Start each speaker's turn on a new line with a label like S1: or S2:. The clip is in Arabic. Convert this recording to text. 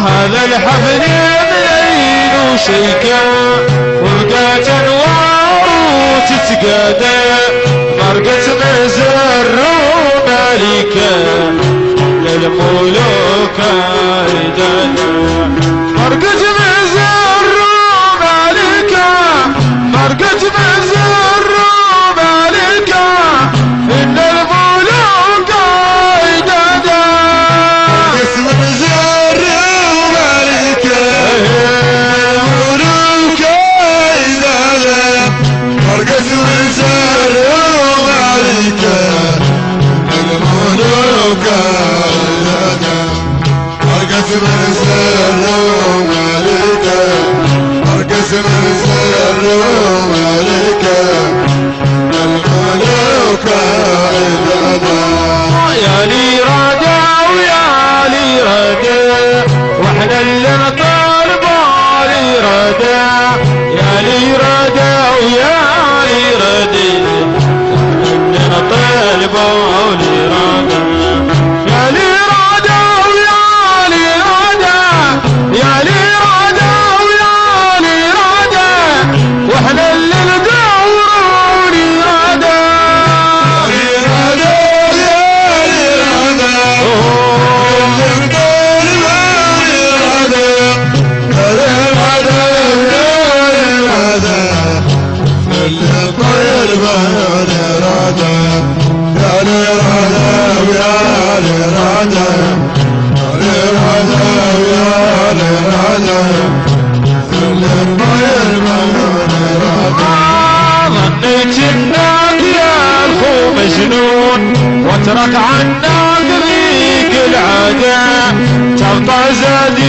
S1: هذا الحفل مليل وشيكة وبقات انوار وتتقادى مرقت مزر ومالكة للملوك عيدانا مرقت مزر ومالكة مرقت مزر ومالكة إن الملوك عيدانا
S2: مرقت مزر ومالكة الملوك عيدانا مرقت مزر ومالكة الملوك عيدانا مرقت مزر ومالكة مرقت مزر ومالكة الملوك عيدانا
S1: يا لي رادة ويا لي رادة واحنا اللي نطالبه لي رادة يا لي رادة ويا لي رادة اللي نطالبه لي رادة يا لي رادة ويا لي رادة يا لي رادة ويا لي رادة واحنا اللي ندور لي رادة ظنيت انك يا الخو مجنون واترك عنا طريق العادة تبطى زادي